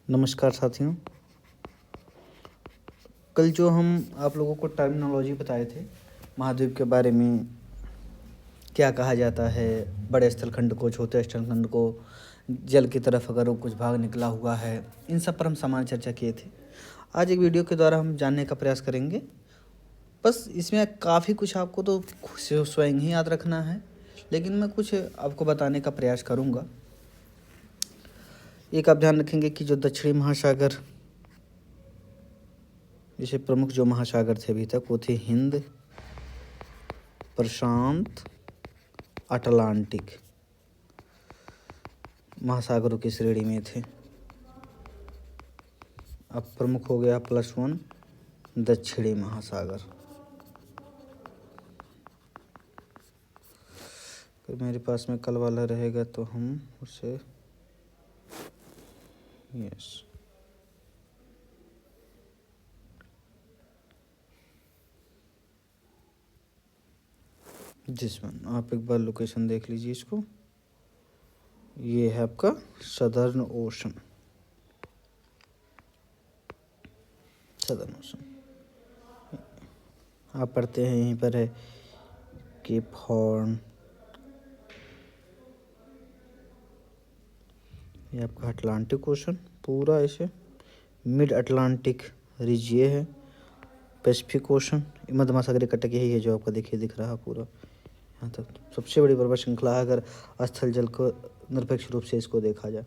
नमस्कार साथियों। कल जो हम आप लोगों को टर्मिनोलॉजी बताए थे महाद्वीप के बारे में, क्या कहा जाता है बड़े स्थलखंड को, छोटे स्थलखंड को, जल की तरफ अगर वो कुछ भाग निकला हुआ है, इन सब पर हम सामान्य चर्चा किए थे। आज एक वीडियो के द्वारा हम जानने का प्रयास करेंगे। बस इसमें काफ़ी कुछ आपको तो स्वयं ही याद रखना है, लेकिन मैं कुछ आपको बताने का प्रयास करूँगा। एक आप ध्यान रखेंगे कि जो दक्षिणी महासागर, जैसे प्रमुख जो महासागर थे अभी तक, वो थे हिंद, प्रशांत, अटलांटिक महासागरों की श्रेणी में थे। अब प्रमुख हो गया +1 दक्षिणी महासागर। अगर मेरे पास में कल वाला रहेगा तो हम उसे यस जिसमें आप एक बार लोकेशन देख लीजिए इसको। ये है आपका सदर्न ओशन। आप पढ़ते हैं यहीं पर है केप हॉर्न। ये आपका अटलांटिक ओशन पूरा ऐसे मिड अटलांटिक रिज ये है। पैसिफिक ओशन मध्य महासागरीय कटक यही है जो आपका देखिए दिख रहा पूरा यहाँ तक। सबसे बड़ी पर्वत श्रृंखला है अगर स्थल जल को निरपेक्ष रूप से इसको देखा जाए।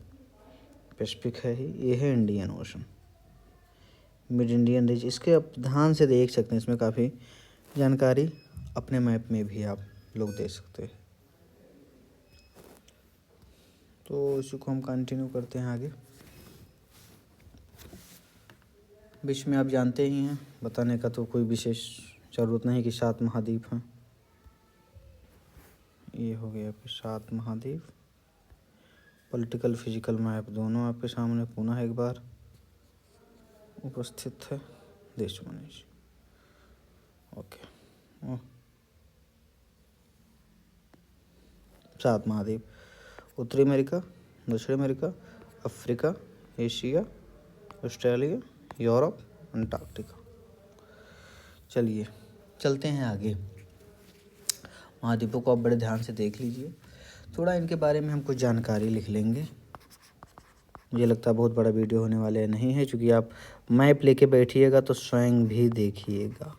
पैसिफिक है ही, ये है Indian ocean, mid Indian ridge. इसके आप ध्यान से देख सकते हैं, इसमें काफ़ी जानकारी अपने मैप में भी आप लोग देख सकते हैं। तो इसी को हम कंटिन्यू करते हैं आगे। बीच में आप जानते ही हैं, बताने का तो कोई विशेष ज़रूरत नहीं कि 7 महाद्वीप हैं। ये हो गया आपके 7 महाद्वीप। पॉलिटिकल फिजिकल मैप दोनों आपके सामने पुनः एक बार उपस्थित है। देश मनीष ओके। 7 महाद्वीप: उत्तरी अमेरिका, दक्षिण America, Africa, Asia, Australia, Europe, Antarctica. चलिए चलते हैं आगे। महाद्वीपों को आप बड़े ध्यान से देख लीजिए, थोड़ा इनके बारे में हम कुछ जानकारी लिख लेंगे। मुझे लगता है बहुत बड़ा वीडियो होने वाले नहीं है, क्योंकि आप मैप लेके बैठिएगा तो स्वयं भी देखिएगा।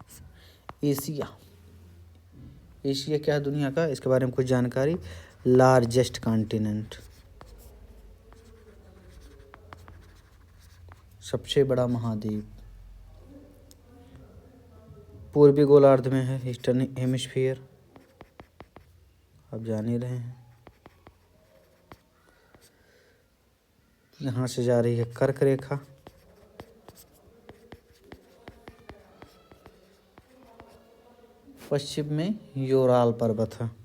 एशिया, एशिया क्या है दुनिया का, इसके बारे में कुछ जानकारी। लार्जेस्ट कॉन्टिनेंट, सबसे बड़ा महाद्वीप, पूर्वी गोलार्ध में है, ईस्टर्न हेमिस्फीयर, आप जान ही रहे हैं। यहाँ से जा रही है कर्क रेखा, पश्चिम में यूराल पर्वत है,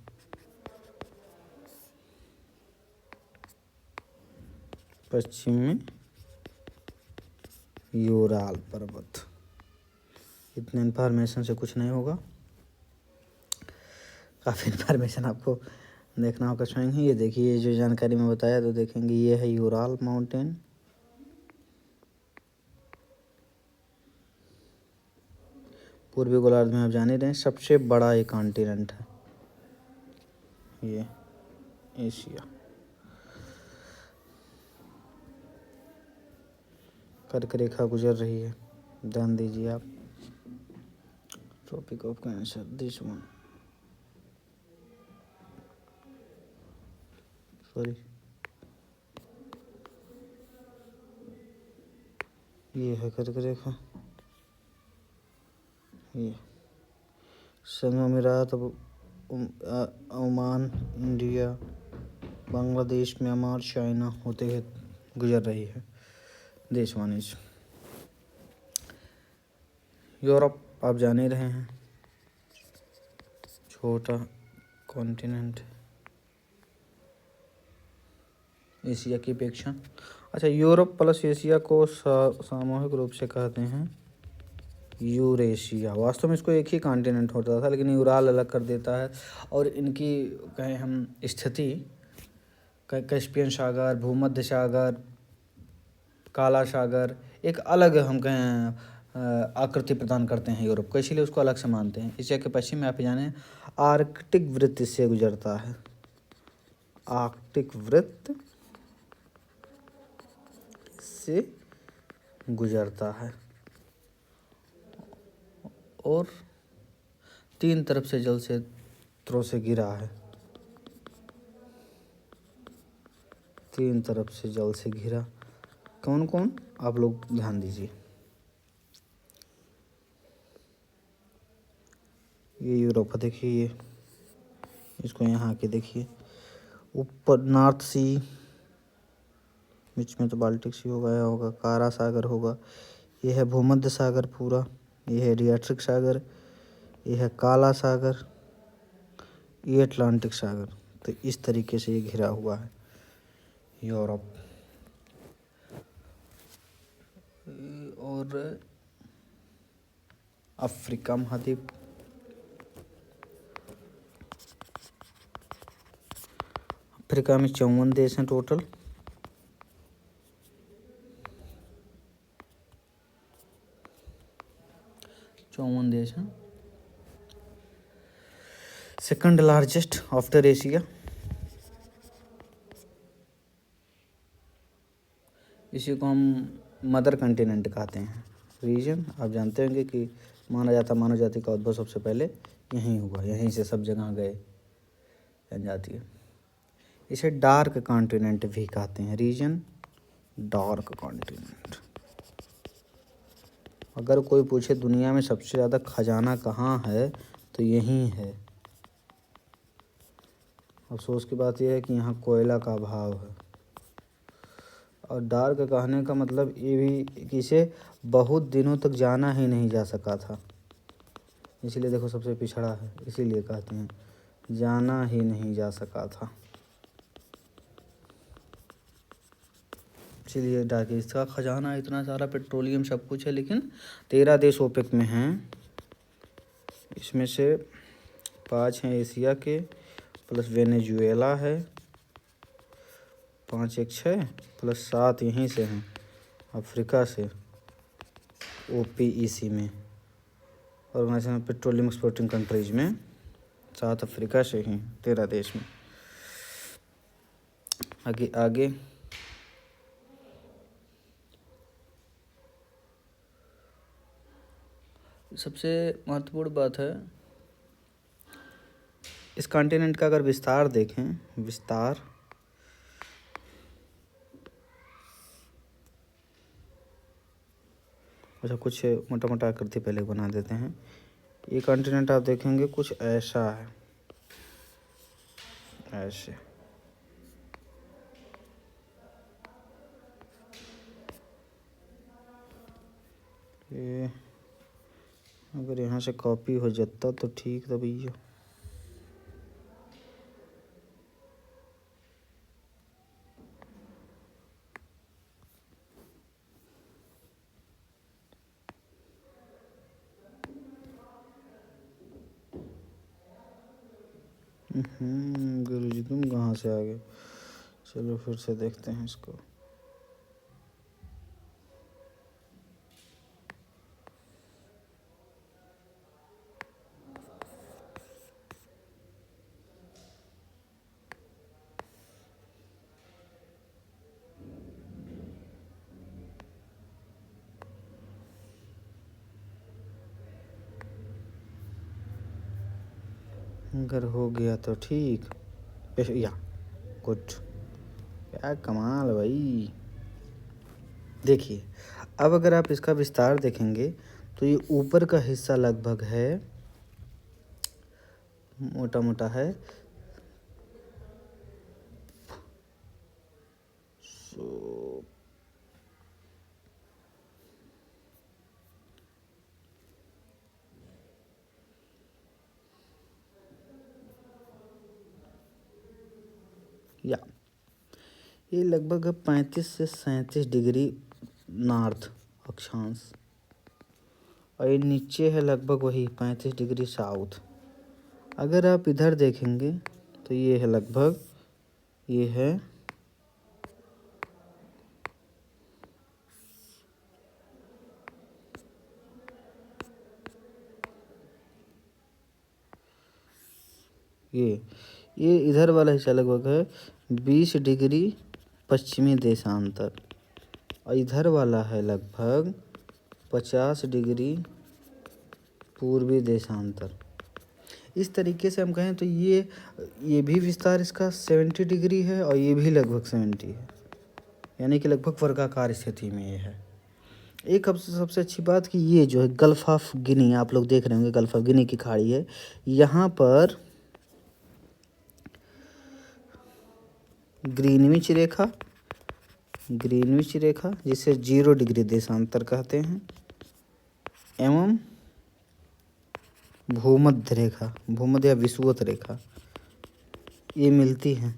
पश्चिम में यूराल पर्वत। इतने इन्फॉर्मेशन से कुछ नहीं होगा, काफ़ी इन्फॉर्मेशन आपको देखना होगा स्वयं ही। ये देखिए जो जानकारी मैं बताया तो देखेंगे, ये है यूराल माउंटेन, पूर्वी गोलार्ध में आप जान ही रहे हैं सबसे बड़ा एक कॉन्टिनेंट है ये एशिया। कर्क रेखा गुजर रही है, ध्यान दीजिए आप। Tropic of Cancer, this one, sorry, ये है कर्क रेखा। ये संगम अमीरात, Oman, India, Bangladesh, Myanmar, China होते हुए गुजर रही है देश वानिज। यूरोप आप जान ही रहे हैं, छोटा कॉन्टिनेंट एशिया की अपेक्षा। अच्छा, यूरोप प्लस एशिया को सामूहिक रूप से कहते हैं यूरेशिया। वास्तव में इसको एक ही कॉन्टिनेंट होता था, लेकिन यूराल अलग कर देता है। और इनकी कहें हम स्थिति कैस्पियन सागर, भूमध्य सागर, काला सागर एक अलग हम कहें आकृति प्रदान करते हैं यूरोप को, इसीलिए उसको अलग से मानते हैं। एशिया के पश्चिम में आप जाने आर्कटिक वृत्त से गुजरता है, आर्कटिक वृत्त से गुजरता है और 3 तरफ से जल क्षेत्रों से घिरा है, 3 तरफ से जल से घिरा। कौन कौन आप लोग ध्यान दीजिए। ये यूरोप देखिए, ये इसको यहाँ आके देखिए, ऊपर नॉर्थ सी, बीच में तो बाल्टिक सी होगा, या होगा कारा सागर होगा, ये है भूमध्य सागर पूरा, ये है एड्रियाटिक सागर, ये है काला सागर, ये अटलांटिक सागर। तो इस तरीके से ये घिरा हुआ है यूरोप। और अफ्रीका महाद्वीप, अफ्रीका में 54 देश हैं टोटल। चौवन देश हैं, सेकंड लार्जेस्ट आफ्टर एशिया। इसी को हम मदर कंटिनेंट कहते हैं। रीजन आप जानते होंगे कि माना जाता मानव जाति का उद्भव सबसे पहले यहीं हुआ, यहीं से सब जगह गए जनजाति। इसे डार्क कॉन्टिनेंट भी कहते हैं, रीजन डार्क कॉन्टिनेंट। अगर कोई पूछे दुनिया में सबसे ज़्यादा खजाना कहाँ है तो यहीं है। अफसोस की बात यह है कि यहाँ कोयला का अभाव है। और डार्क कहने का मतलब ये भी कि इसे बहुत दिनों तक जाना ही नहीं जा सका था, इसीलिए देखो सबसे पिछड़ा है, इसीलिए कहते हैं जाना ही नहीं जा सका था, इसीलिए डार्क। इसका खजाना इतना सारा पेट्रोलियम सब कुछ है, लेकिन 13 देश ओपेक में हैं। इसमें से 5 हैं एशिया के, प्लस वेनेजुएला है, 5 1 6 प्लस 7 यहीं से हैं अफ्रीका से, OPEC में, organisation of petroleum exporting countries में 7 अफ्रीका से हैं 13 देश में। आगे आगे सबसे महत्वपूर्ण बात है इस कॉन्टिनेंट का, अगर विस्तार देखें, विस्तार अच्छा कुछ मोटा मोटा आकृति पहले बना देते हैं। ये कॉन्टिनेंट आप देखेंगे कुछ ऐसा है, ऐसे। ये अगर यहाँ से कॉपी हो जाता तो ठीक था भैया। गुरुजी तुम कहाँ से आ गए? चलो फिर से देखते हैं इसको। अगर हो गया तो ठीक, या गुड, क्या कमाल भाई। देखिए अब अगर आप इसका विस्तार देखेंगे तो ये ऊपर का हिस्सा लगभग है, मोटा मोटा है या ये लगभग 35 से 37 डिग्री नॉर्थ अक्षांश, और ये नीचे है लगभग वही 35 डिग्री साउथ। अगर आप इधर देखेंगे तो ये है लगभग, ये है ये इधर वाला हिस्सा लगभग है 20 डिग्री पश्चिमी देशांतर और इधर वाला है लगभग 50 डिग्री पूर्वी देशांतर। इस तरीके से हम कहें तो ये भी विस्तार इसका 70 डिग्री है और ये भी लगभग 70 है, यानी कि लगभग वर्गाकार स्थिति में ये है। एक सबसे अच्छी बात कि ये जो है गल्फ ऑफ गिनी, आप लोग देख रहे होंगे गल्फ ऑफ गिनी की खाड़ी है। यहाँ पर ग्रीनविच रेखा जिसे 0 डिग्री देशांतर कहते हैं एवं भूमध्य या विषुवत रेखा ये मिलती हैं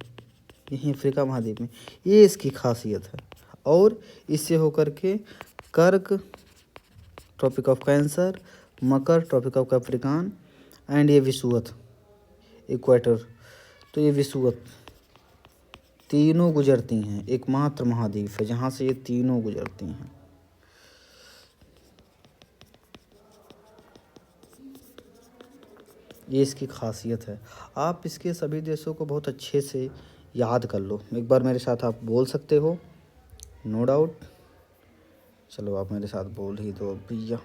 यहीं अफ्रीका महाद्वीप में। ये इसकी खासियत है। और इससे होकर के कर्क ट्रॉपिक ऑफ कैंसर, मकर ट्रॉपिक ऑफ कैप्रिकॉर्न एंड ये विषुवत इक्वेटर, तो ये विषुवत तीनों गुजरती हैं। एकमात्र महाद्वीप है जहाँ से ये तीनों गुजरती हैं। ये इसकी खासियत है। आप इसके सभी देशों को बहुत अच्छे से याद कर लो। एक बार मेरे साथ आप बोल सकते हो, नो डाउट। चलो आप मेरे साथ बोल ही दो भैया।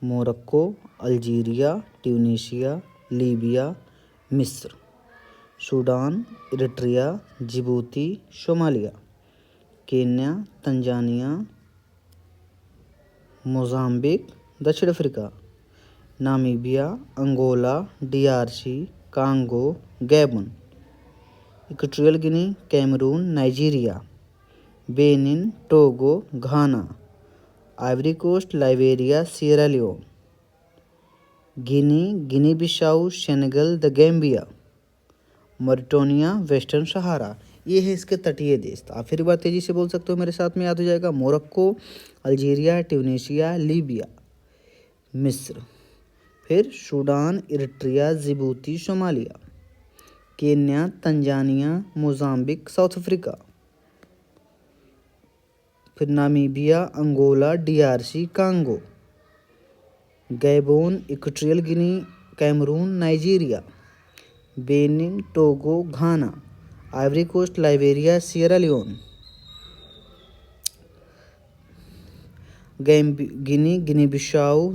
मोरक्को, अल्जीरिया, ट्यूनीशिया, लीबिया, मिस्र, Sudan, Eritrea, Djibouti, Somalia, Kenya, Tanzania, Mozambique, दक्षिण Africa, Namibia, Angola, DRC, Congo, Gabon, Equatorial Guinea, Cameroon, Nigeria, Benin, Togo, Ghana, Ivory Coast, Liberia, Sierra Leone, Guinea Bissau, Senegal, the Gambia, Mauritania, Western Sahara. ये है इसके तटीय देश। तो आप फिर एक बार तेज़ी से बोल सकते हो, मेरे साथ में याद हो जाएगा। मोरक्को, अल्जीरिया, ट्यूनीशिया, लीबिया, मिस्र, फिर Sudan, Eritrea, Djibouti, Somalia, Kenya, Tanzania, Mozambique, South Africa, फिर Namibia, Angola, DRC, Congo, Gabon, Equatorial Guinea, Cameroon, Nigeria, Benin, Togo, Ghana, Ivory Coast, Liberia, Sierra Leone, Guinea Bissau,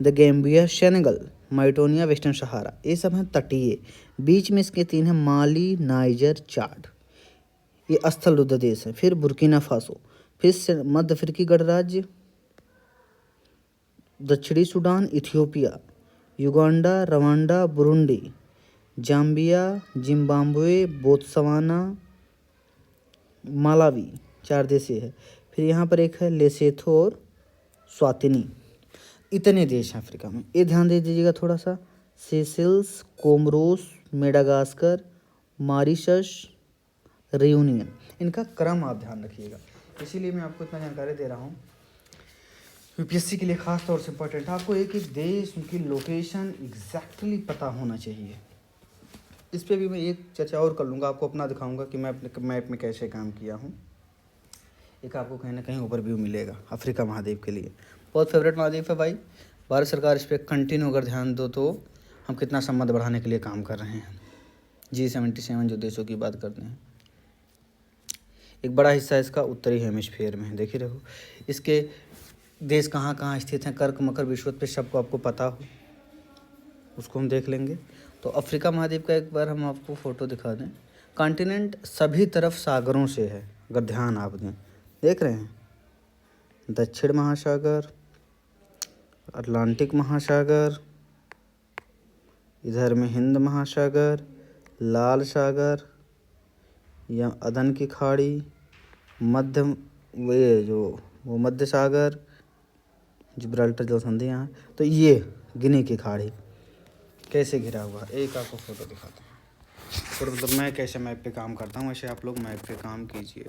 the Gambia, Senegal, Mauritania, Western Sahara. ये सब हैं तटीय। बीच में इसके 3 हैं, माली, niger, चाड, ये स्थलरुद्ध देश है। फिर बुर्किना फासो, फिर मध्य अफ्रीकी गणराज्य, दक्षिणी Sudan, Ethiopia, Uganda, Rwanda, Burundi, Zambia, Zimbabwe, Botswana, Malawi, 4 देशीय है। फिर यहाँ पर एक है लेसेथो और स्वातिनी। इतने देश हैं अफ्रीका में। ये ध्यान दे दीजिएगा थोड़ा सा। Seychelles, Comoros, Madagascar, Mauritius, reunion, इनका क्रम आप ध्यान रखिएगा। इसीलिए मैं आपको इतना जानकारी दे रहा हूँ। यूपीएससी के लिए खास तौर से इम्पोर्टेंट है। आपको एक एक देश, उनकी लोकेशन एग्जैक्टली पता होना चाहिए। इस पे भी मैं एक चर्चा और कर लूँगा, आपको अपना दिखाऊंगा कि मैं अपने मैप में कैसे काम किया हूँ। एक आपको कहीं ना कहीं ओवरव्यू मिलेगा अफ्रीका महाद्वीप के लिए। बहुत फेवरेट महाद्वीप है भाई। भारत सरकार इस पर कंटिन्यू अगर ध्यान दो तो हम कितना संबंध बढ़ाने के लिए काम कर रहे हैं। G77 जो देशों की बात करते हैं, एक बड़ा हिस्सा इसका उत्तरी हेमिस्फीयर में है। देख ही रहो इसके देश कहाँ कहाँ स्थित हैं। कर्क, मकर, विषुवत पे सबको आपको पता हो, उसको हम देख लेंगे। तो अफ्रीका महाद्वीप का एक बार हम आपको फ़ोटो दिखा दें। कॉन्टिनेंट सभी तरफ सागरों से है, अगर ध्यान आप दें। देख रहे हैं, दक्षिण महासागर, अटलांटिक महासागर, इधर में हिंद महासागर, लाल सागर या अदन की खाड़ी, मध्य वो मध्य सागर, जिब्राल्टर जल संधि यहाँ। तो ये गिनी की खाड़ी कैसे घिरा हुआ, एक आपको फ़ोटो दिखाता हूँ। फिर मतलब मैं कैसे मैप पे काम करता हूँ, वैसे आप लोग मैप पे काम कीजिए।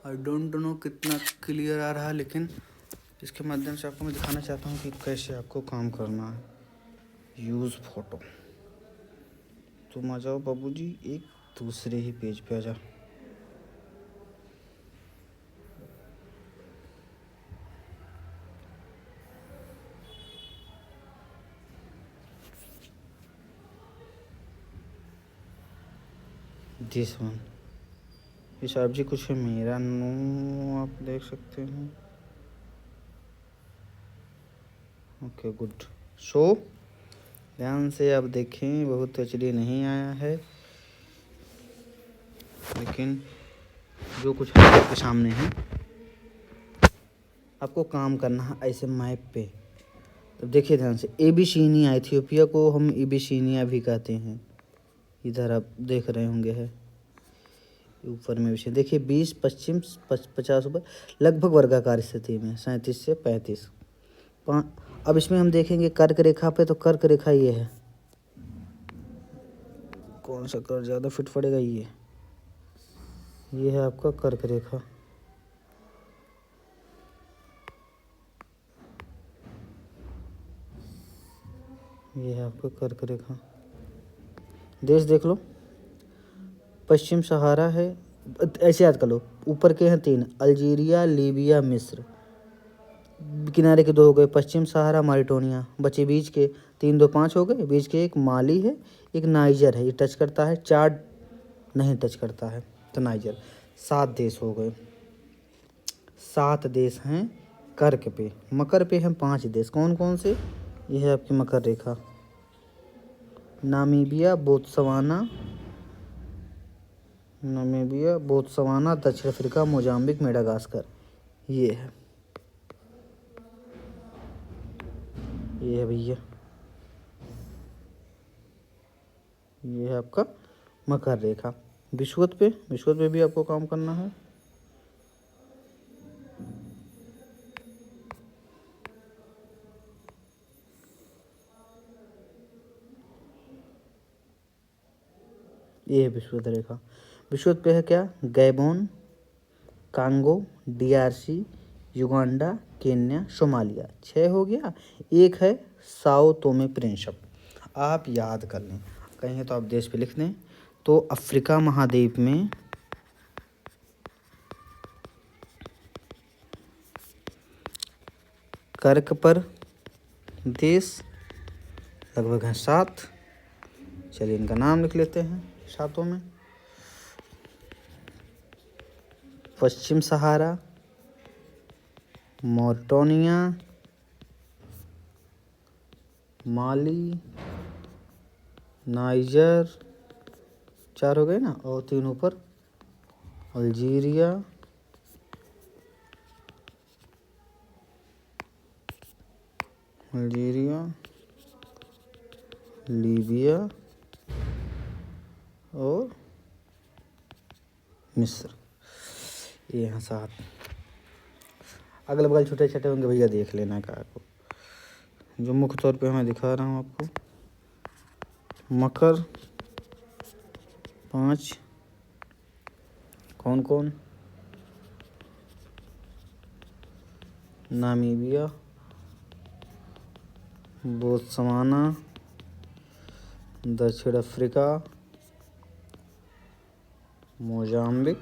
आई डोंट नो कितना क्लियर आ रहा है, लेकिन इसके माध्यम से आपको मैं दिखाना चाहता हूँ कि कैसे आपको काम करना है। यूज़ फ़ोटो, तुम आ जाओ बाबूजी, एक दूसरे ही पेज पे आ जाओ। दिस वन, ये साहब जी कुछ है मेरा नो, आप देख सकते हैं। Okay good. सो ध्यान से आप देखें, बहुत एचडी नहीं आया है, लेकिन जो कुछ है आपके सामने है। आपको काम करना है ऐसे मैप पे। तो देखिए ध्यान से, एबीसीनिया, इथियोपिया को हम एबीसीनिया भी कहते हैं। इधर आप देख रहे होंगे है ऊपर में भी, देखिए 20 पश्चिम 50 ऊपर, लगभग वर्गाकार स्थिति में 37 से 35। अब इसमें हम देखेंगे कर्क रेखा पे, तो कर्क रेखा ये है। कौन सा कर्क ज़्यादा फिट पड़ेगा? ये है आपका कर्क रेखा। ये है आपका कर्क रेखा। देश देख लो, पश्चिम सहारा है, ऐसे याद कर लो, ऊपर के हैं 3, अल्जीरिया, लीबिया, मिस्र। किनारे के 2 हो गए, पश्चिम सहारा, मारिटोनिया। बचे बीच के 3, 2, 5 हो गए। बीच के एक माली है, एक नाइजर है, ये टच करता है। 4 नहीं टच करता है, तो नाइजर। 7 देश हो गए। 7 देश हैं कर्क पे। मकर पे हैं 5 देश। कौन कौन से? ये है आपकी मकर रेखा। नामीबिया, बोत्सवाना, दक्षिण अफ्रीका, मोजाम्बिक, मेडागास्कर। ये है भैया, ये है आपका मकर रेखा। विषुवत पे भी आपको काम करना है। ये है विषुवत रेखा। विषुवत पे है क्या? Gabon, Congo, DRC, Uganda, Kenya, Somalia. 6 हो गया। एक है साओ तोमे प्रिंसप। आप याद कर लें, कहीं तो आप देश पे लिख दें। तो अफ्रीका महाद्वीप में कर्क पर देश लगभग हैं 7। चलिए इनका नाम लिख लेते हैं 7 में। पश्चिम सहारा, मोरिटानिया, माली, नाइजर, 4 हो गए ना, और 3 ऊपर, अल्जीरिया, लीबिया और मिस्र। ये यहाँ 7। अगल बगल छोटे छोटे होंगे भैया, देख लेना का को। जो मुख्य तौर पे मैं दिखा रहा हूँ आपको, मकर 5। कौन कौन? नामीबिया, बोत्सवाना, दक्षिण अफ्रीका, मोजाम्बिक,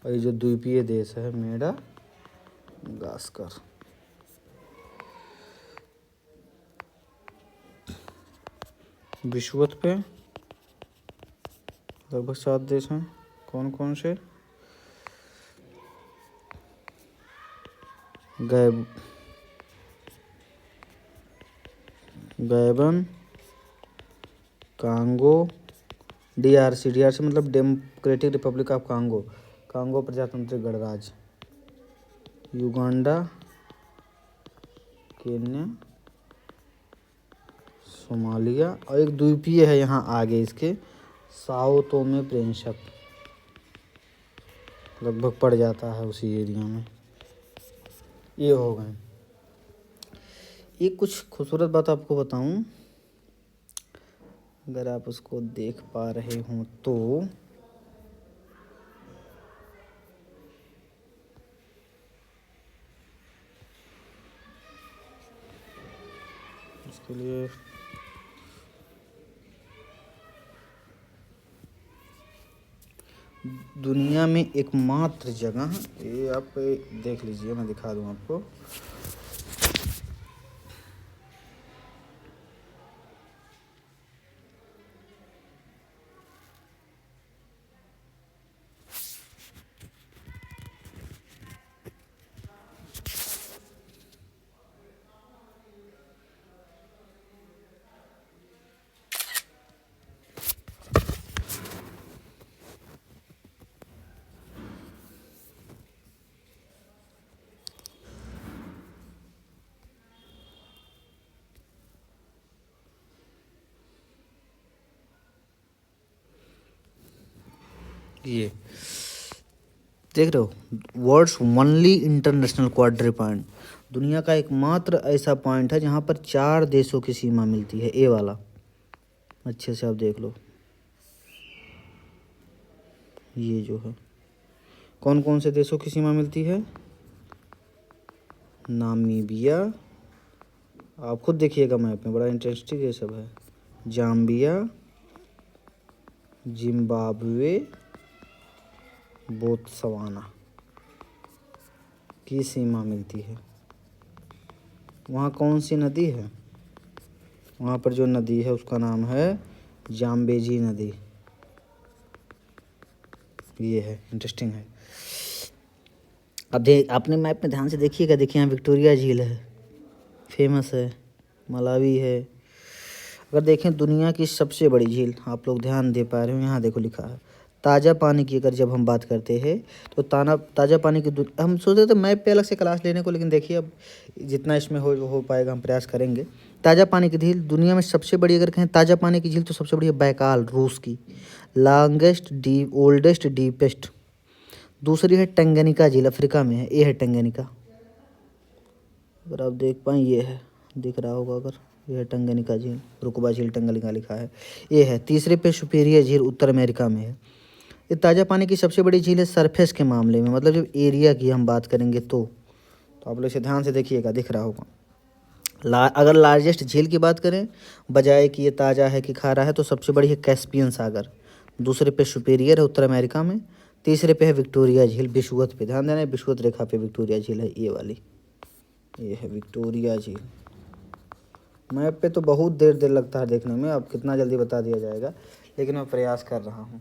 और ये जो द्वीपीय देश है मेडागास्कर। विषुवत पे लगभग 7 देश हैं। कौन कौन से? गैबन, कांगो, डीआरसी मतलब डेमोक्रेटिक रिपब्लिक ऑफ कांगो प्रजातंत्रिक गणराज्य, युगांडा, केन्या, सोमालिया, और एक द्वीपीय है यहाँ आगे इसके, साओ तोमे प्रिंसप, लगभग पड़ जाता है उसी एरिया में। ये हो गए। एक कुछ खूबसूरत बात आपको बताऊं, अगर आप उसको देख पा रहे हो तो, इसके लिए दुनिया में एकमात्र जगह, ये आप देख लीजिए, मैं दिखा दूं आपको। ये देख रहे हो, world's only international quadripoint, दुनिया का एकमात्र ऐसा पॉइंट है जहाँ पर 4 देशों की सीमा मिलती है। ए वाला अच्छे से आप देख लो, ये जो है कौन कौन से देशों की सीमा मिलती है। नामीबिया, आप खुद देखिएगा मैप में, बड़ा इंटरेस्टिंग ये सब है। जाम्बिया, जिम्बाब्वे, बोत्सवाना की सीमा मिलती है। वहाँ कौन सी नदी है? वहाँ पर जो नदी है उसका नाम है जाम्बेजी नदी। ये है, इंटरेस्टिंग है। अब आपने मैप में ध्यान से देखिएगा, देखिए यहाँ विक्टोरिया झील है, फेमस है। मलावी है। अगर देखें दुनिया की सबसे बड़ी झील, आप लोग ध्यान दे पा रहे हो, यहाँ देखो लिखा है ताज़ा पानी की। अगर जब हम बात करते हैं तो ताज़ा पानी की हम सोच रहे थे मैप पे अलग से क्लास लेने को, लेकिन देखिए अब जितना इसमें हो पाएगा हम प्रयास करेंगे। ताज़ा पानी की झील दुनिया में सबसे बड़ी, अगर कहें ताज़ा पानी की झील तो सबसे बड़ी है बैकाल, रूस की। लॉन्गेस्ट डीप, ओल्डेस्ट, डीपेस्ट दूसरी है टंगनिका झील, अफ्रीका में है। ये है टंगनिका, अगर आप देख पाएँ, ये है, दिख रहा होगा अगर, ये है टंगनिका झील, रुकबा झील टंगनिका लिखा है। ये है। तीसरे पे सुपीरियर झील उत्तर अमेरिका में है। ये ताज़ा पानी की सबसे बड़ी झील है सरफेस के मामले में, मतलब जब एरिया की हम बात करेंगे तो आप लोग इसे ध्यान से देखिएगा, दिख रहा होगा। अगर लार्जेस्ट झील की बात करें, बजाय कि ये ताज़ा है कि खारा है, तो सबसे बड़ी है कैस्पियन सागर। दूसरे पे सुपीरियर है उत्तर अमेरिका में। तीसरे पे है विक्टोरिया झील विषुवत पे, ध्यान देना विषुवत रेखा पे विक्टोरिया झील है, ये वाली, ये है विक्टोरिया झील। मैप पे तो बहुत देर लगता है देखने में, अब कितना जल्दी बता दिया जाएगा, लेकिन मैं प्रयास कर रहा हूँ।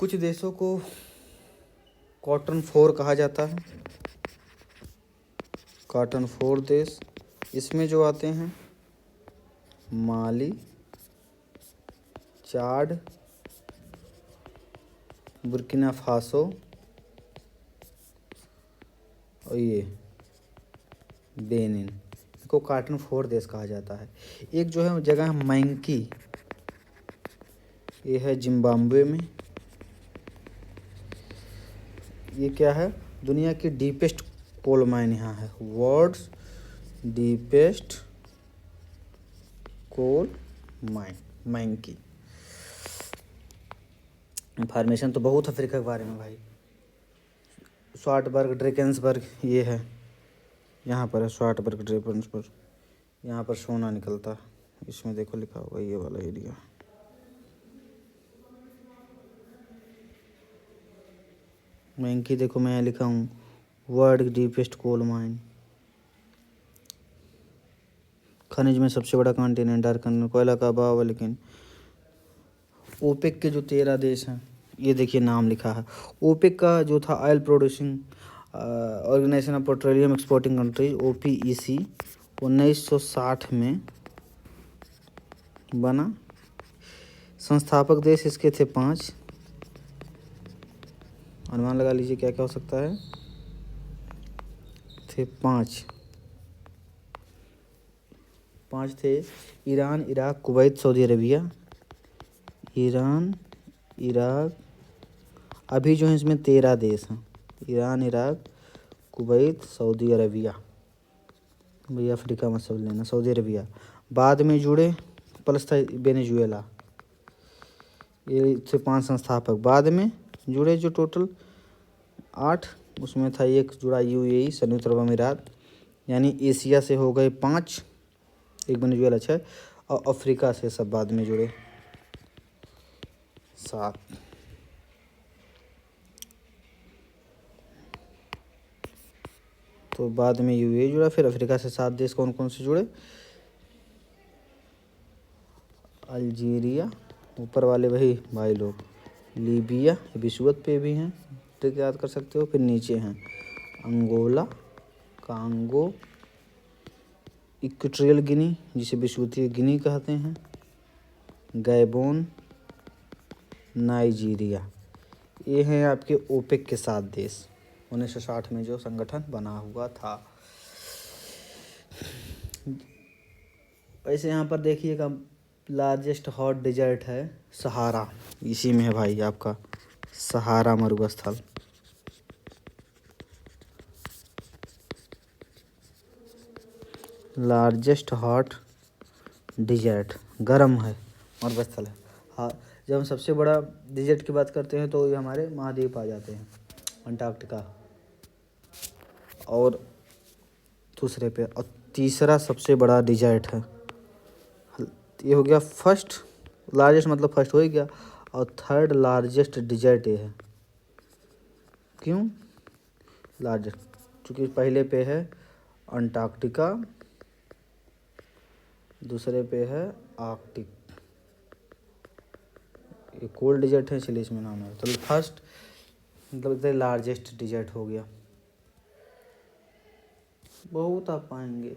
कुछ देशों को कॉटन 4 कहा जाता है, कॉटन 4 देश। इसमें जो आते हैं माली, चाड, बुर्किना फासो और ये बेनिन, इसको कॉटन 4 देश कहा जाता है। एक जो है जगह है मैंकी, ये है जिम्बाब्वे में। ये क्या है? दुनिया की डीपेस्ट कोल माइन यहाँ है, वर्ल्ड्स डीपेस्ट कोल माइन, मैंकी। इंफॉर्मेशन तो बहुत अफ्रीका के बारे में भाई। स्वाटबर्ग, ड्रेकेंसबर्ग, ये है, यहाँ पर है स्वाटबर्ग, ड्रेकेंसबर्ग, यहाँ पर सोना निकलता है, इसमें देखो लिखा होगा ये वाला एरिया। मैंकी देखो, मैं यहाँ लिखा हूँ वर्ल्ड डीपेस्ट कोल माइन। खनिज में सबसे बड़ा कॉन्टिनेंट, डार्क कोयला का अभाव है। लेकिन ओपेक के जो 13 देश हैं, ये देखिए नाम लिखा है। ओपेक का जो था oil producing organisation of petroleum exporting countries, OPEC, 1960 में बना। संस्थापक देश इसके थे 5, अनुमान लगा लीजिए क्या क्या हो सकता है, थे 5 थे। Iran, Iraq, Kuwait, Saudi Arabia. Iran, Iraq, अभी जो है इसमें 13 देश हैं, Iran, Iraq, Kuwait, Saudi Arabia. भैया अफ्रीका में सब लेना, सऊदी अरबिया। बाद में जुड़े प्लस था वेनेजुएला, ये थे 5 संस्थापक। बाद में जुड़े जो टोटल 8, उसमें था एक जुड़ा UAE, संयुक्त अरब अमीरात, यानी एशिया से हो गए 5, एक वेनेजुएला 6, और अफ्रीका से सब बाद में जुड़े। 7। तो बाद में यूएई जुड़ा, फिर अफ्रीका से 7 देश कौन कौन से जुड़े? अल्जीरिया, ऊपर वाले वही भाई लोग, लीबिया, विषुवत पे भी हैं, ट्रिक याद कर सकते हो। फिर नीचे हैं अंगोला, कांगो, इक्वेटोरियल गिनी जिसे विषुवतीय गिनी कहते हैं, गैबोन, नाइजीरिया। ये हैं आपके ओपेक के 7 देश, 1960 में जो संगठन बना हुआ था। वैसे यहाँ पर देखिएगा लार्जेस्ट हॉट डिजर्ट है सहारा, इसी में है भाई आपका सहारा मरुस्थल। लार्जेस्ट हॉट डिजर्ट गर्म है मरुस्थल है। हाँ, जब हम सबसे बड़ा डिजर्ट की बात करते हैं तो ये हमारे महाद्वीप आ जाते हैं, अंटार्कटिका और दूसरे पे, और तीसरा सबसे बड़ा डिजर्ट है, ये हो गया फर्स्ट लार्जेस्ट, मतलब फर्स्ट हो ही गया, और थर्ड लार्जेस्ट डिजर्ट ये है। क्यों लार्जेस्ट? क्योंकि पहले पे है अंटार्कटिका, दूसरे पे है आर्कटिक, ये कोल्ड डिजर्ट है इसलिए इसमें नाम है। तो फर्स्ट मतलब लार्जेस्ट डिजर्ट हो गया। बहुत आप पाएंगे,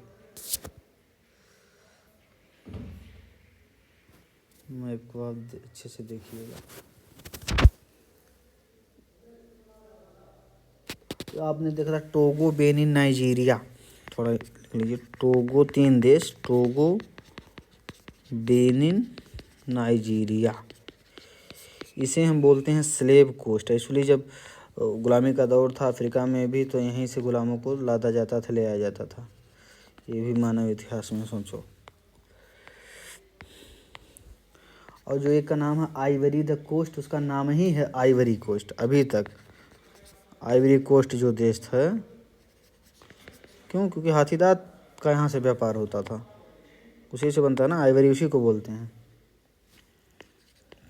मैप को आप अच्छे से देखिएगा। तो आपने देख रहा टोगो, बेनिन, नाइजीरिया, थोड़ा लिख लीजिए। टोगो 3 देश, टोगो, बेनिन, नाइजीरिया। इसे हम बोलते हैं स्लेव कोस्ट, इसलिए जब गुलामी का दौर था अफ्रीका में भी तो यहीं से गुलामों को लादा जाता था, ले आया जाता था। ये भी मानव इतिहास में सोचो। और जो एक का नाम है आइवरी द कोस्ट, उसका नाम ही है आइवरी कोस्ट। अभी तक आइवरी कोस्ट जो देश था, क्यों? क्योंकि हाथीदांत का यहाँ से व्यापार होता था, उसी से बनता है ना आइवरी, उसी को बोलते हैं।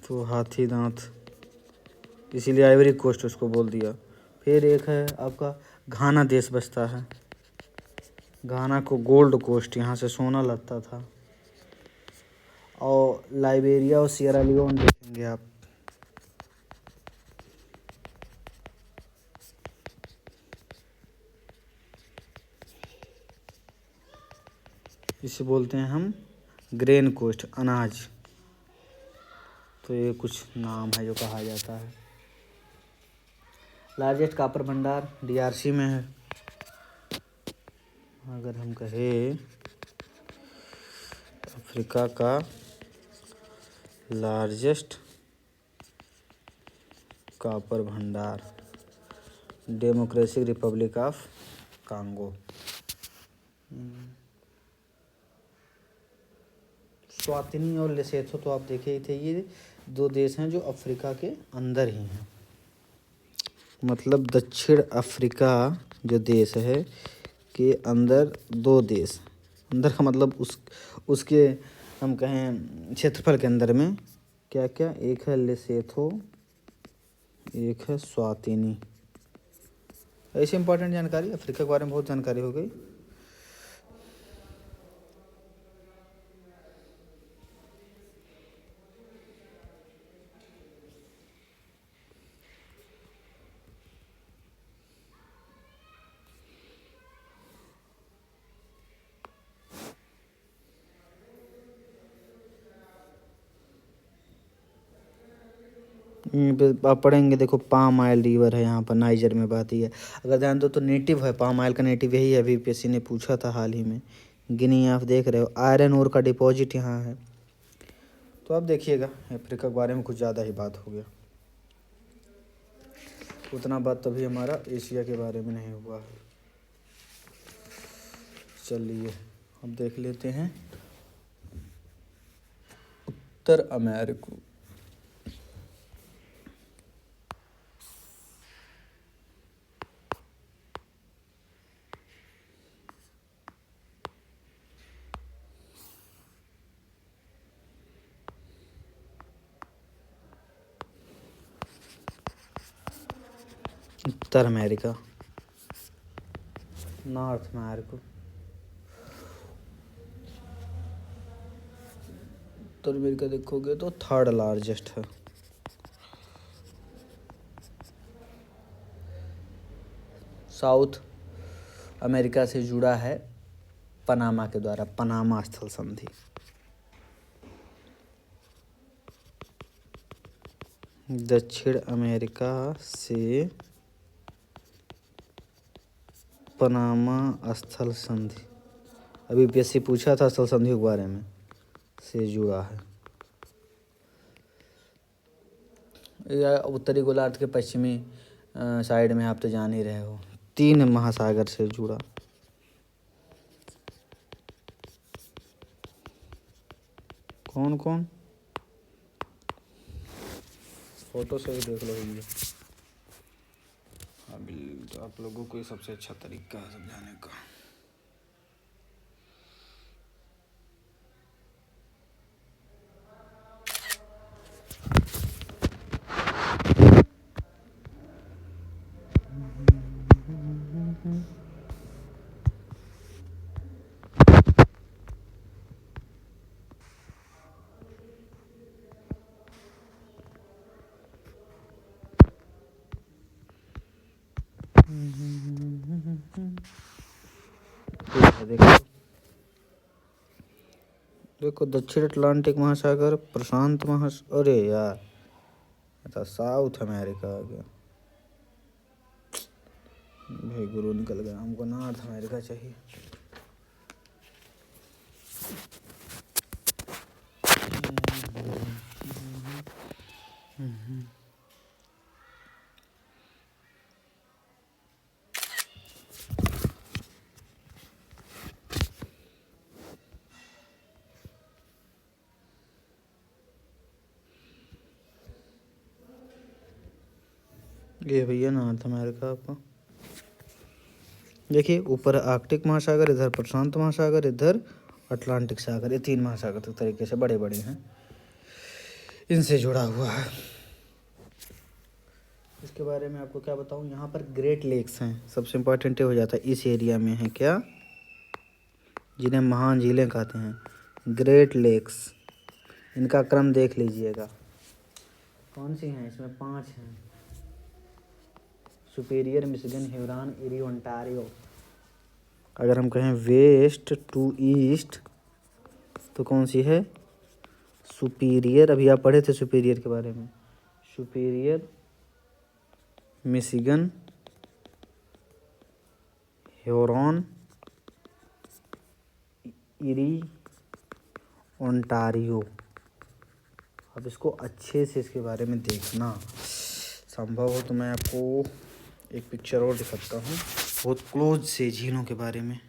तो हाथी दांत, इसीलिए आइवरी कोस्ट उसको बोल दिया। फिर एक है आपका घाना देश बसता है, घाना को गोल्ड कोस्ट, यहाँ से सोना लगता था। और लाइबेरिया और सियरा लियोन देखेंगे आप, इसे बोलते हैं हम ग्रेन कोस्ट, अनाज। तो ये कुछ नाम है जो कहा जाता है। लार्जेस्ट कापर भंडार डीआरसी में है। अगर हम कहें अफ्रीका का लार्जेस्ट कापर भंडार, डेमोक्रेटिक रिपब्लिक ऑफ कांगो। स्वातिनी और लेसोथो तो आप देखे ही थे, ये 2 देश हैं जो अफ्रीका के अंदर ही हैं। मतलब दक्षिण अफ्रीका जो देश है के अंदर 2 देश, अंदर का मतलब उसके हम कहें क्षेत्रफल के अंदर में क्या क्या, एक है लेसोथो, एक है स्वातिनी। ऐसी इंपॉर्टेंट जानकारी, अफ्रीका के बारे में बहुत जानकारी हो गई। आप पढ़ेंगे, देखो पाम ऑयल रिवर है यहाँ पर नाइजर में बहती है। अगर ध्यान दो तो नेटिव है, पाम ऑयल का नेटिव यही है। अभी यूपीएससी ने पूछा था हाल ही में। गिनी आप देख रहे हो, आयरन ओर का डिपॉजिट यहाँ है। तो आप देखिएगा अफ्रीका के बारे में कुछ ज़्यादा ही बात हो गया, उतना बात तभी हमारा एशिया के बारे में नहीं हुआ है। चलिए अब देख लेते हैं उत्तर अमेरिका। उत्तर अमेरिका, नॉर्थ अमेरिका। उत्तर अमेरिका देखोगे तो थर्ड लार्जेस्ट है। साउथ अमेरिका से जुड़ा है पनामा के द्वारा, पनामा स्थल संधि। दक्षिण अमेरिका से पनामा स्थल संधि, अभी यूपीएससी पूछा था स्थल संधि के बारे में, से जुड़ा है। यह उत्तरी गोलार्ध के पश्चिमी साइड में, आप तो जान ही रहे हो, 3 महासागर से जुड़ा। कौन कौन? फोटो से ही देख लो ये। अभी तो आप लोगों को सबसे अच्छा तरीका है समझाने का। देखो देखो, दक्षिण अटलांटिक महासागर, प्रशांत महासागर, अरे यार अच्छा साउथ अमेरिका आ गया भाई, गुरु निकल गया, हमको नॉर्थ अमेरिका चाहिए। ये भैया नॉर्थ अमेरिका आपका। देखिए ऊपर आर्कटिक महासागर, इधर प्रशांत महासागर, इधर अटलांटिक सागर, ये 3 महासागर तो तरीके से बड़े बड़े हैं, इनसे जुड़ा हुआ है। इसके बारे में आपको क्या बताऊं, यहाँ पर ग्रेट लेक्स हैं, सबसे इम्पोर्टेंट हो जाता है इस एरिया में है क्या, जिन्हें महान झीलें कहते हैं, ग्रेट लेक्स। इनका क्रम देख लीजिएगा, कौन सी हैं इसमें, 5 हैं। Superior, Michigan, Huron, eri, Ontario. अगर हम कहें वेस्ट टू ईस्ट तो कौन सी है, सुपीरियर, अभी आप पढ़े थे सुपीरियर के बारे में, superior, Michigan, Huron, eri, Ontario. अब इसको अच्छे से इसके बारे में देखना, संभव हो तो मैं आपको एक पिक्चर और दिखा सकता हूँ बहुत क्लोज से झीलों के बारे में।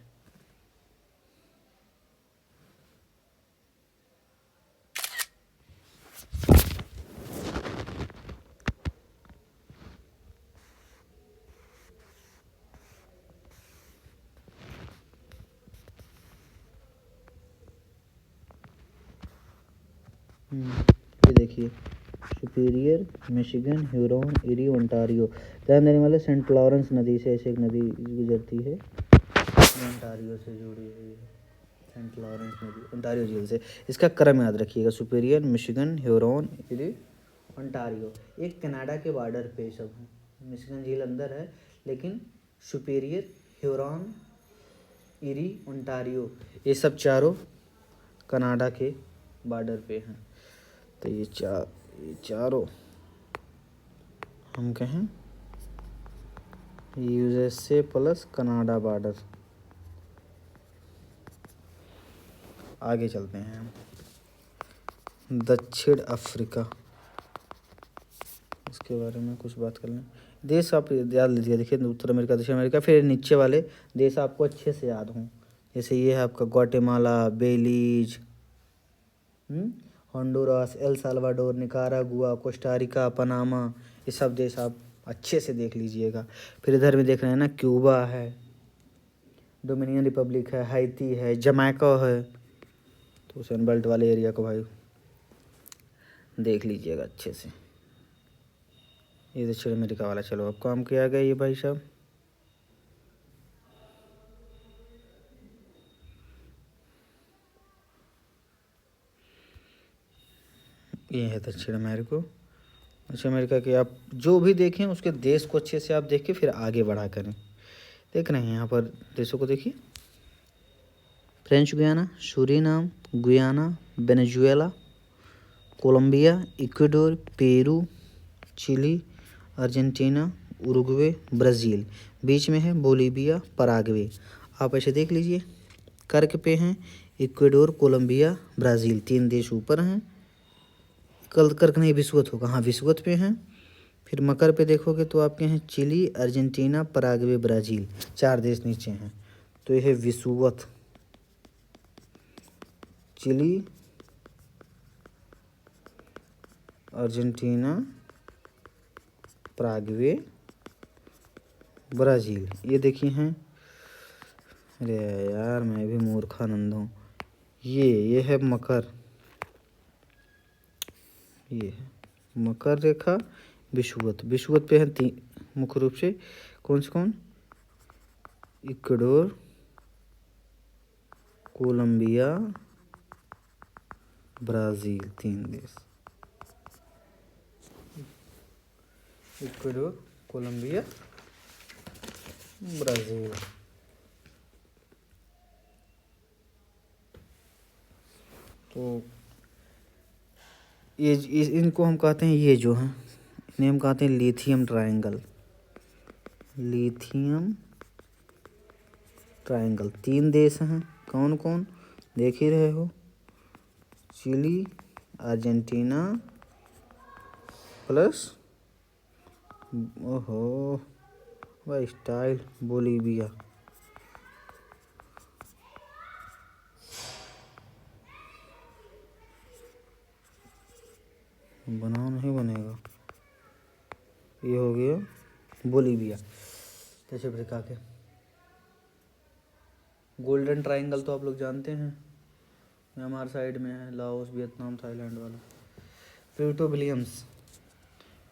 ये देखिए, superior, Michigan, Huron, eri, Ontario. ध्यान देने वाले, सेंट लॉरेंस नदी से ऐसे एक नदी गुजरती है, ओंटारियो से जुड़ी हुई है, सेंट लॉरेंस नदी ओंटारियो झील से। इसका क्रम याद रखिएगा, superior, Michigan, Huron, eri, Ontario. एक कनाडा के बॉर्डर पे सब है, मिशिगन झील अंदर है, लेकिन सुपीरियर, ह्यूरॉन, इरी, ओंटारियो, ये सब चारों कनाडा के बॉर्डर पे हैं। तो ये चारों हम कहें यूएसए प्लस कनाडा बॉर्डर। आगे चलते हैं हम, दक्षिण अफ्रीका, इसके बारे में कुछ बात कर लें। देश आप याद लीजिए, देखिए उत्तर अमेरिका, दक्षिण अमेरिका, फिर नीचे वाले देश आपको अच्छे से याद हों, जैसे ये है आपका Guatemala, Belize, Honduras, El Salvador, Nicaragua, Costa Rica, Panama, ये सब देश आप अच्छे से देख लीजिएगा। फिर इधर में देख रहे हैं ना, क्यूबा है, डोमिनियन रिपब्लिक है, हैती है, जमैका है, तो सन बेल्ट वाले एरिया को भाई देख लीजिएगा अच्छे से। ये दक्षिण अमेरिका वाला। चलो अब काम किया गया ये भाई साहब। ये है दक्षिण अमेरिका। दक्षिण अमेरिका के आप जो भी देखें उसके देश को अच्छे से आप देख के फिर आगे बढ़ा करें। देख रहे हैं यहाँ पर देशों को देखिए, French Guiana, Suriname, Guyana, Venezuela, Colombia, Ecuador, Peru, Chile, Argentina, Uruguay, Brazil. बीच में है बोलीविया, पराग्वे। आप ऐसे देख लीजिए, कर्क पे हैं इक्वाडोर, कोलंबिया, ब्राज़ील, 3 देश ऊपर हैं। कर्क नहीं, विषुवत होगा, हाँ विषुवत पे हैं। फिर मकर पे देखोगे तो आपके हैं चिली, अर्जेंटीना, पराग्वे, ब्राज़ील, 4 देश नीचे हैं। तो यह है विषुवत, चिली, अर्जेंटीना, पराग्वे, ब्राज़ील। ये देखिए हैं, अरे यार मैं भी मूर्खानंद हूँ। ये है मकर, ये है मकर रेखा, विषुवत। विषुवत पे है मुख्य रूप से कौन से कौन, इक्वाडोर, कोलंबिया, ब्राज़ील, 3 देश। Ecuador, Colombia, Brazil. तो ये इनको हम कहते हैं, ये जो हैं इन्हें हम कहते हैं लिथियम ट्रायंगल। लिथियम ट्रायंगल, 3 देश हैं, कौन कौन देख ही रहे हो, चिली, अर्जेंटीना प्लस ओहो भाई स्टाइल, बोलीविया। बनाओ नहीं बनेगा। ये हो गया बोलीविया। दक्षिण अफ्रीका के गोल्डन ट्रायंगल तो आप लोग जानते हैं, म्यांमार साइड में है, लाओस, वियतनाम, थाईलैंड वाला। प्यूर्टो विलियम्स,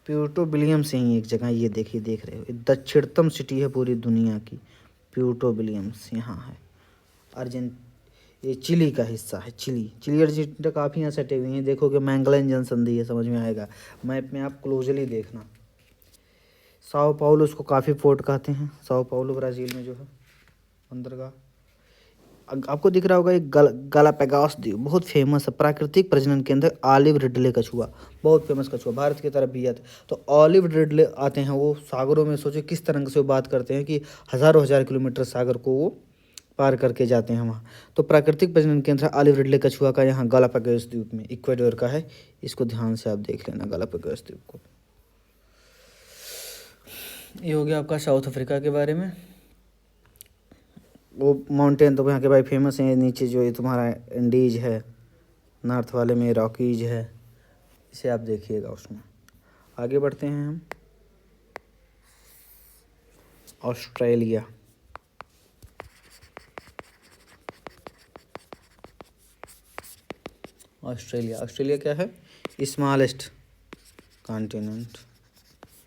प्यूर्टो विलियम्स यहीं एक जगह, ये देखिए, देख रहे हो, दक्षिणतम सिटी है पूरी दुनिया की, प्यूर्टो विलियम्स यहाँ है। ये चिली का हिस्सा है। चिली अर्जेंटीना काफ़ी यहाँ सटे हुए हैं। देखोगे मैंगलन जनसंधि है, समझ में आएगा। मैप में आप क्लोजली देखना। साओ पाउलो उसको काफ़ी पोर्ट कहते हैं, साओ पाउलो ब्राज़ील में जो है बंदरगाह। आपको दिख रहा होगा एक गालापागोस द्वीप, बहुत फेमस है प्राकृतिक प्रजनन के अंदर। ऑलिव रिडले कछुआ, बहुत फेमस कछुआ, भारत की तरफ भी आते। तो ऑलिव रिडले आते हैं, वो सागरों में, सोचो किस तरह से वो बात करते हैं कि हज़ारों हज़ार किलोमीटर सागर को वो पार करके जाते हैं वहाँ। तो प्राकृतिक प्रजनन केंद्र ऑलिव रिडले कछुआ का यहाँ गालापागोस द्वीप में, इक्वाडोर का है। इसको ध्यान से आप देख लेना, गालापागोस द्वीप को। ये हो गया आपका साउथ अफ्रीका के बारे में। वो माउंटेन तो यहाँ के भाई फेमस हैं। नीचे जो ये तुम्हारा एंडीज है, नॉर्थ वाले में रॉकीज है, इसे आप देखिएगा उसमें। आगे बढ़ते हैं हम। ऑस्ट्रेलिया, ऑस्ट्रेलिया क्या है, स्मॉलेस्ट कॉन्टिनेंट,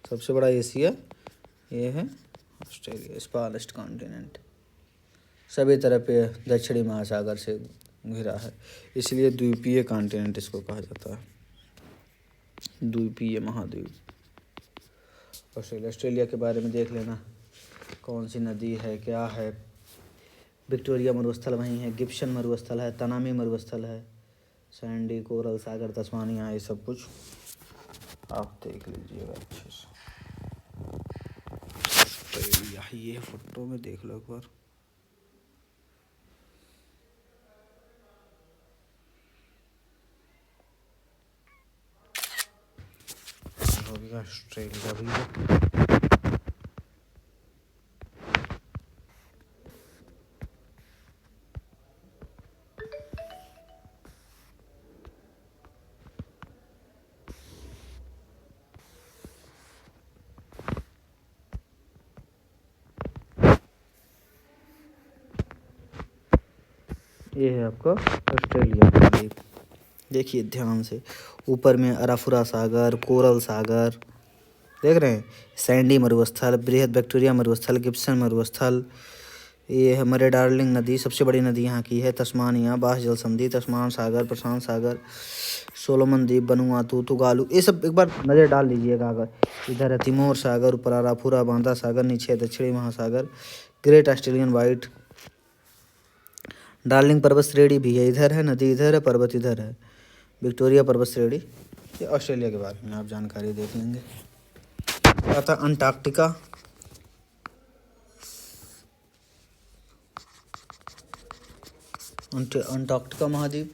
सबसे बड़ा एशिया ये है ऑस्ट्रेलिया, स्मॉलेस्ट कॉन्टिनेंट। सभी तरह पे दक्षिणी महासागर से घिरा है, इसलिए द्वीपीय कॉन्टिनेंट इसको कहा जाता है, द्वीपीय महाद्वीप। ऑस्ट्रेलिया के बारे में देख लेना, कौन सी नदी है, क्या है। विक्टोरिया मरुस्थल वहीं है, गिब्सन मरुस्थल है, तनामी मरुस्थल है, सैंडी, कोरल सागर, तस्मानिया, ये सब कुछ आप देख लीजिएगा अच्छे से। ऑस्ट्रेलिया ये फोटो में देख लो एक बार। हो गया ऑस्ट्रेलिया भी। ये है आपका ऑस्ट्रेलिया का द्वीप, देखिए ध्यान से। ऊपर में अराफुरा सागर, कोरल सागर, देख रहे हैं, सैंडी मरुस्थल, बृहद विक्टोरिया मरुस्थल, गिब्सन मरुस्थल, ये है मरे डार्लिंग नदी, सबसे बड़ी नदी यहाँ की है, तस्मानिया, बास जल संधि, तस्मान सागर, प्रशांत सागर, सोलोमन द्वीप, वनुआतू, तुगालू, ये सब एक बार नज़र डाल लीजिएगा। अगर इधर है तिमोर सागर, ऊपर आराफुरा, बांदा सागर, नीचे है दक्षिणी महासागर, ग्रेट ऑस्ट्रेलियन वाइट, डार्लिंग पर्वत श्रेणी भी है, इधर है नदी, इधर है पर्वत, इधर है विक्टोरिया पर्वत श्रेणी। ये ऑस्ट्रेलिया के बारे में आप जानकारी देख लेंगे। क्या था अंटार्कटिका, अंटार्कटिका महाद्वीप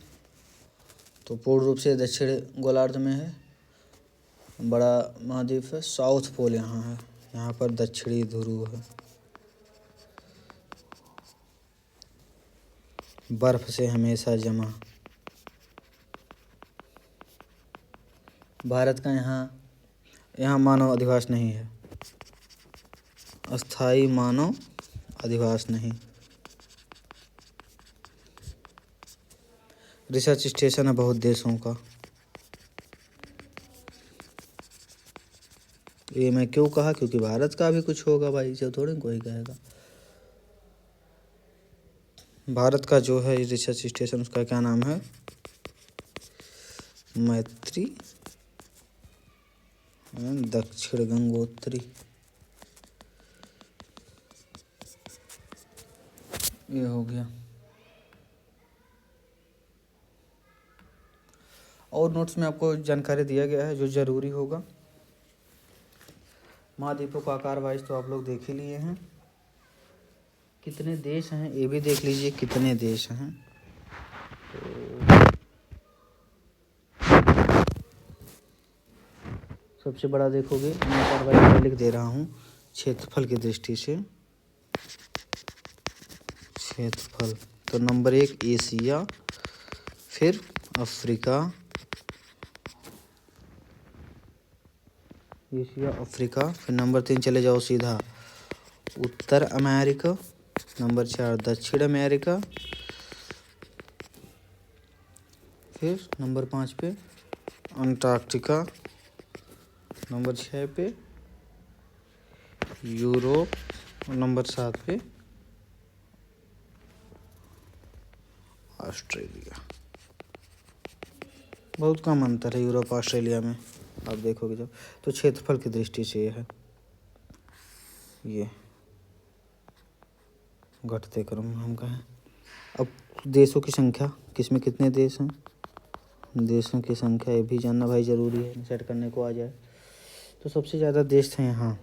तो पूर्ण रूप से दक्षिण गोलार्ध में है, बड़ा महाद्वीप है। साउथ पोल यहाँ है, यहाँ पर दक्षिणी ध्रुव है, बर्फ से हमेशा जमा। भारत का यहाँ मानव अधिवास नहीं है, अस्थाई मानव अधिवास नहीं। रिसर्च स्टेशन है बहुत देशों का। ये मैं क्यों कहा, क्योंकि भारत का भी कुछ होगा भाई, इसे थोड़ी कोई कहेगा। भारत का जो है रिसर्च स्टेशन, उसका क्या नाम है, मैत्री दक्षिण गंगोत्री, ये हो गया। और नोट्स में आपको जानकारी दिया गया है जो ज़रूरी होगा। महाद्वीपों का आकार वाइज तो आप लोग देख ही लिए हैं। कितने देश हैं ये भी देख लीजिए, कितने देश हैं। तो सबसे बड़ा देखोगे, मैं आकार वाइज लिख दे रहा हूँ क्षेत्रफल की दृष्टि से। क्षेत्रफल तो नंबर 1 एशिया, फिर अफ्रीका, एशिया अफ्रीका, फिर नंबर 3 चले जाओ सीधा उत्तर अमेरिका, नंबर 4 दक्षिण अमेरिका, फिर नंबर 5 पे अंटार्कटिका, नंबर 6 पे यूरोप, और नंबर 7 पे ऑस्ट्रेलिया। बहुत कम अंतर है यूरोप ऑस्ट्रेलिया में, आप देखोगे जब। तो क्षेत्रफल की दृष्टि से ये है, ये घटते क्रम में हम कहें। अब देशों की संख्या, किसमें कितने देश हैं, देशों की संख्या ये भी जानना भाई ज़रूरी है, सेट करने को आ जाए। तो सबसे ज़्यादा देश थे यहाँ,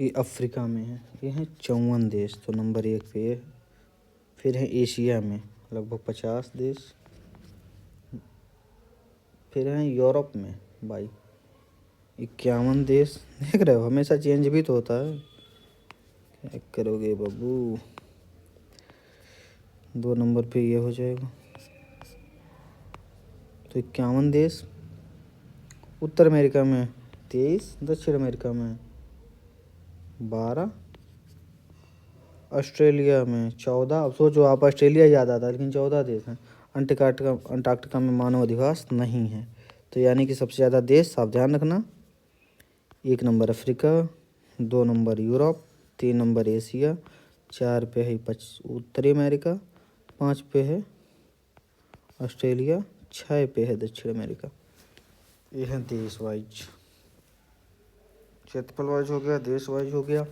ये अफ्रीका में है, ये हैं 54 देश, तो नंबर 1 पे ये। फिर है एशिया में लगभग 50 देश, फिर हैं यूरोप में भाई 51 देश। देख रहे हो हमेशा चेंज भी तो होता है, क्या करोगे बाबू। 2 नंबर पे ये हो जाएगा, तो 51 देश। उत्तर अमेरिका में 23, दक्षिण अमेरिका में 12, ऑस्ट्रेलिया में 14। अब सोचो आप, ऑस्ट्रेलिया याद आता है लेकिन 14 देश हैं। अंटार्कटिका में मानव अधिवास नहीं है। तो यानी कि सबसे ज़्यादा देश आप ध्यान रखना, 1 number Africa, 2 number Europe, 3 number Asia, 4 पे है उत्तरी अमेरिका, 5 पे है ऑस्ट्रेलिया, 6 पे है दक्षिण अमेरिका। ये है देश वाइज, क्षेत्रफल वाइज हो गया, देश वाइज हो गया।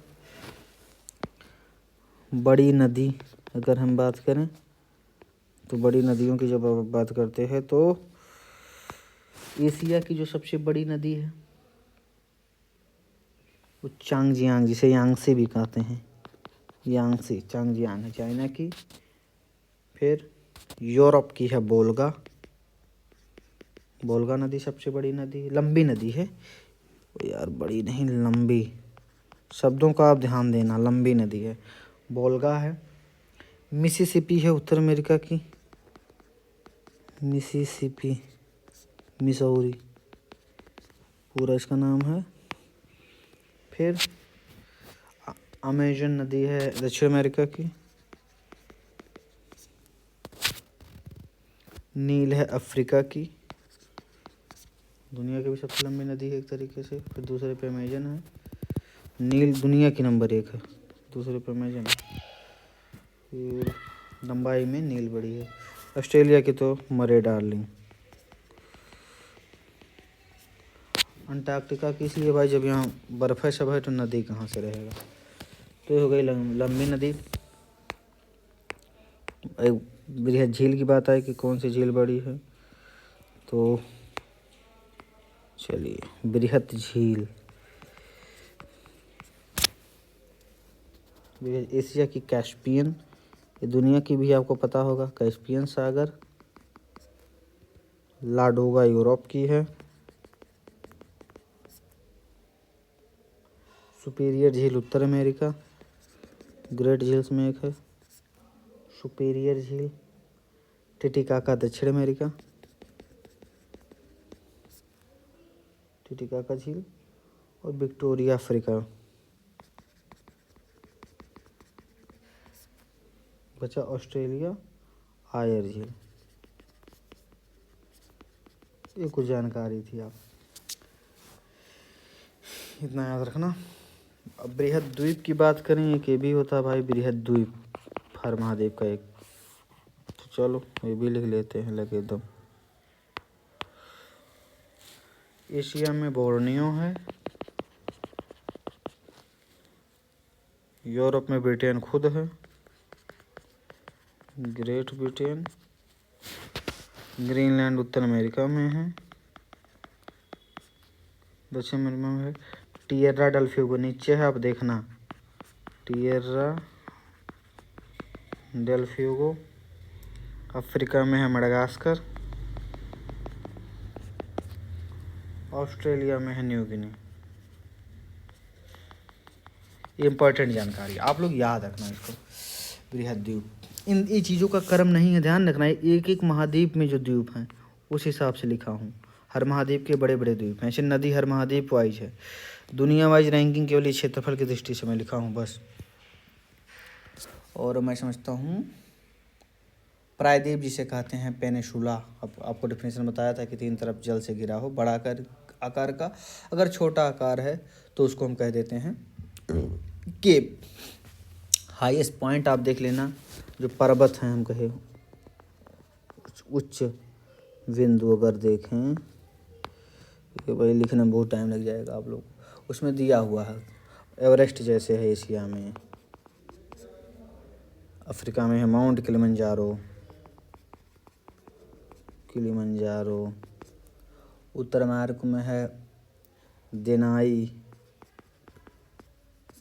बड़ी नदी अगर हम बात करें, तो बड़ी नदियों की जब आप बात करते हैं तो एशिया की जो सबसे बड़ी नदी है वो चांगजियांग, जिसे यांगसे भी कहते हैं, यांगसे चांगजियांग है चाइना की। फिर यूरोप की है वोल्गा, वोल्गा नदी सबसे बड़ी नदी, लंबी नदी है यार, बड़ी नहीं लंबी, शब्दों का आप ध्यान देना, लंबी नदी है, वोल्गा है। मिसिसिपी है उत्तर अमेरिका की, मिसिसिपी, मिसौरी पूरा इसका नाम है। फिर अमेजन नदी है दक्षिण अमेरिका की, नील है अफ्रीका की, दुनिया की भी सबसे लंबी नदी है एक तरीके से। फिर दूसरे पे अमेजन है। नील दुनिया की नंबर 1 है, दूसरे पे अमेजन है। फिर लंबाई में नील बड़ी है। ऑस्ट्रेलिया की तो मरे डार्लिंग। अंटार्कटिका की इसलिए भाई जब यहाँ बर्फ़ है सब है तो नदी कहाँ से रहेगा। तो ये हो गई लंबी नदी। एक बृहद झील की बात आई कि कौन सी झील बड़ी है, तो चलिए बृहद झील एशिया की कैस्पियन, ये दुनिया की भी आपको पता होगा कैस्पियन सागर। लाडोगा यूरोप की है। सुपीरियर झील उत्तर अमेरिका, ग्रेट झील्स में एक है। सुपीरियर झील। टिटिकाका दक्षिण अमेरिका, टिटिकाका झील। और विक्टोरिया अफ्रीका। बचा ऑस्ट्रेलिया आयर झील। ये कुछ जानकारी थी, आप इतना याद रखना। अब बृहद द्वीप की बात करें, एक ये भी होता है भाई बृहद द्वीप, हर महाद्वीप का एक। तो चलो ये भी लिख लेते हैं लगे एकदम। एशिया में बोर्नियो है। यूरोप में ब्रिटेन खुद है, ग्रेट ब्रिटेन। ग्रीनलैंड उत्तर अमेरिका में है, दक्षिण अमेरिका में है। टिएरा डेल फ्यूगो नीचे है, आप देखना टिएरा डेल फ्यूगो। अफ्रीका में है मडागास्कर। ऑस्ट्रेलिया में है न्यू गिनी। इम्पोर्टेंट जानकारी, आप लोग याद रखना इसको। बृहद द्वीप, इन ये चीज़ों का क्रम नहीं है, ध्यान रखना है। एक एक महाद्वीप में जो द्वीप हैं उस हिसाब से लिखा हूँ। हर महाद्वीप के बड़े बड़े द्वीप हैं, ऐसे नदी हर महाद्वीप वाइज है। दुनिया वाइज रैंकिंग केवल क्षेत्रफल की दृष्टि से मैं लिखा हूँ बस। और मैं समझता हूँ प्रायद्वीप जिसे कहते हैं पेनिनसुला। अब आपको डिफिनेशन बताया था कि 3 तरफ जल से घिरा हो, बड़ा आकार का। अगर छोटा आकार है तो उसको हम कह देते हैं केप। हाईएस्ट पॉइंट आप देख लेना, जो पर्वत हैं हम कहे उच्च बिंदु अगर देखें, ये भाई लिखने में बहुत टाइम लग जाएगा आप लोग, उसमें दिया हुआ है। एवरेस्ट जैसे है एशिया में। अफ्रीका में है माउंट किलिमंजारो। उत्तर अमेरिका में है देनाई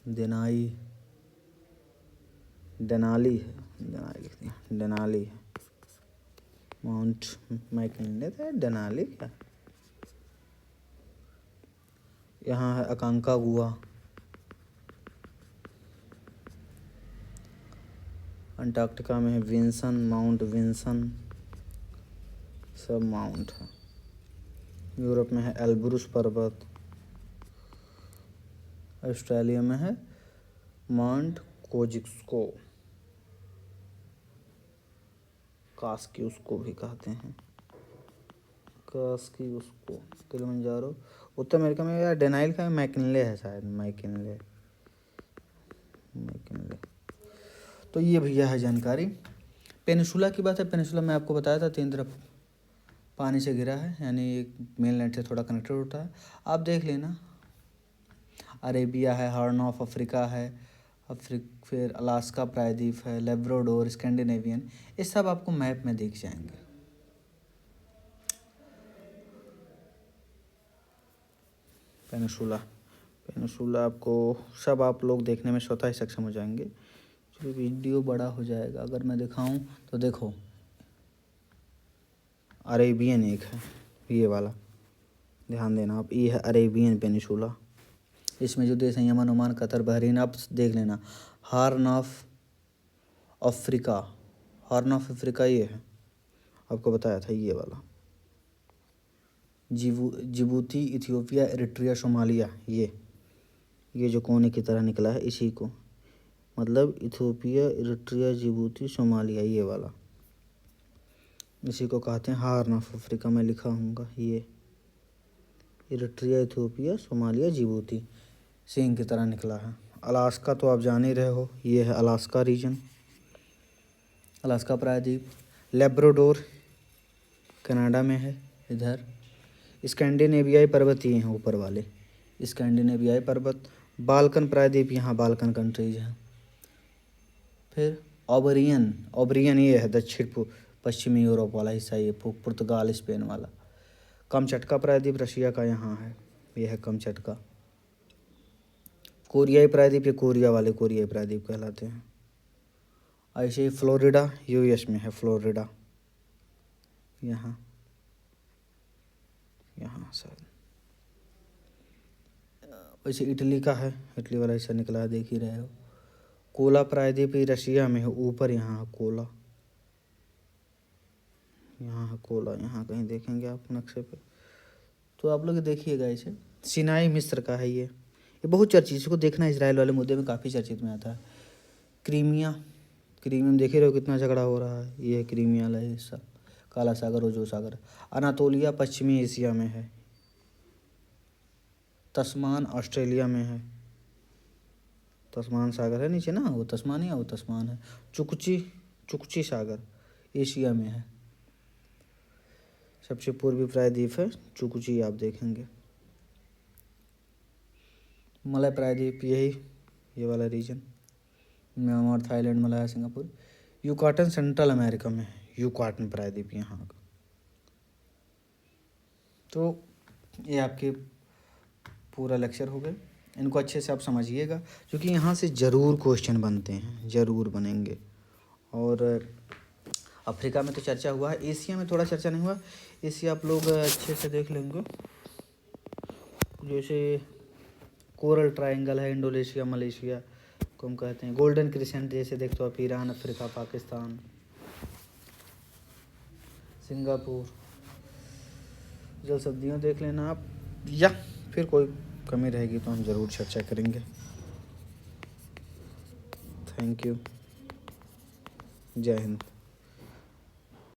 देनाली है, देनाली लिखते हैं, देनाली है। माउंट मैकिनले था, देनाली क्या। यहाँ है अकांकागुआ। अंटार्कटिका में है विंसन, माउंट विंसन, सब माउंट है। यूरोप में है एल्ब्रुस पर्वत। ऑस्ट्रेलिया में है माउंट कोजिक्सको, कास्की उसको भी कहते हैं, कास्की उसको। किलिमंजारो उत्तर अमेरिका में, या डेनाइल का मैकिनले है शायद, मैकिनले। तो ये भैया है जानकारी। पेनिनसुला की बात है, पेनिनसुला मैं आपको बताया था 3 तरफ पानी से घिरा है, यानी एक मेनलैंड से थोड़ा कनेक्टेड होता है। आप देख लेना, अरेबिया है, हॉर्न ऑफ अफ्रीका है, फिर अलास्का प्रायद्वीप है, लेब्राडोर, स्कैंडिनेवियन, ये सब आपको मैप में दिख जाएंगे। पेनिनसुला आपको सब आप लोग देखने में स्वतः ही सक्षम हो जाएंगे। चलिए वीडियो बड़ा हो जाएगा, अगर मैं दिखाऊं तो देखो अरेबियन एक है, ये वाला ध्यान देना आप, ये है अरेबियन पेनिनसुला। इसमें जो देश हैं यमन, ओमान, कतर, बहरीन, आप देख लेना। हॉर्न ऑफ अफ्रीका ये है, आपको बताया था ये वाला। जिबूती, इथियोपिया, इरिट्रिया, सोमालिया, ये जो कोने की तरह निकला है इसी को, मतलब इथियोपिया, इरिट्रिया, जिबूती, सोमालिया, ये वाला। इसी को कहते हैं हार्न ऑफ अफ्रीका में लिखा हूँगा। ये इरिट्रिया, इथियोपिया, सोमालिया, जिबूती सींग की तरह निकला है। अलास्का तो आप जान ही रहे हो, ये है अलास्का रीजन, अलास्का प्रायद्वीप। लेब्राडोर कनाडा में है इधर। स्कैंडिनेवियाई पर्वत ये हैं ऊपर वाले, स्कैंडिनेवियाई पर्वत। बाल्कन प्रायद्वीप, यहाँ बाल्कन कंट्रीज हैं। फिर ओबरियन, ओबरियन ये है दक्षिण पश्चिमी यूरोप वाला हिस्सा, ये पुर्तगाल स्पेन वाला। कमचटका प्रायद्वीप रशिया का यहाँ है, ये है कमचटका। कोरियाई प्रायद्वीप, ये कोरिया वाले कोरियाई प्रायद्वीप कहलाते हैं। ऐसे ही फ्लोरिडा यूएस में है, फ्लोरिडा यहाँ सर। वैसे इटली का है, इटली वाला हिस्सा निकला है, देख ही रहे हो। कोला प्रायद्वीप रशिया में है, ऊपर यहाँ है कोला, यहाँ है कोला, यहाँ कहीं देखेंगे आप नक्शे पे तो आप लोग देखिएगा। इसे सिनाई मिस्र का है, ये बहुत चर्चित, इसको देखना इजराइल वाले मुद्दे में काफ़ी चर्चित में आता है। क्रीमिया, क्रीमिया में देख ही रहे हो कितना झगड़ा हो रहा है, ये है क्रीमिया वाला हिस्सा, काला सागर ओजो सागर। अनातोलिया पश्चिमी एशिया में है। तस्मान ऑस्ट्रेलिया में है, तस्मान सागर है नीचे ना, वो तस्मानिया, वो तस्मान है। चुकची सागर एशिया में है, सबसे पूर्वी प्रायद्वीप है चुकची, आप देखेंगे। मलय प्रायद्वीप, यही ये वाला region, Myanmar, Thailand, Malaya, Singapore. Yucatan central America में है, युकाटन प्रायद्वीप यहाँ का। तो ये आपके पूरा लेक्चर हो गए, इनको अच्छे से आप समझिएगा, क्योंकि यहाँ से ज़रूर क्वेश्चन बनते हैं, ज़रूर बनेंगे। और अफ्रीका में तो चर्चा हुआ है, एशिया में थोड़ा चर्चा नहीं हुआ। एशिया आप लोग अच्छे से देख लेंगे, जैसे कोरल ट्रायंगल है, इंडोनेशिया, मलेशिया को हम कहते हैं। गोल्डन क्रिसेंट जैसे देखते हो आप, ईरान, अफ्रीका, पाकिस्तान, सिंगापुर। जल सब्जियाँ देख लेना आप, या फिर कोई कमी रहेगी तो हम ज़रूर चर्चा करेंगे। थैंक यू, जय हिंद।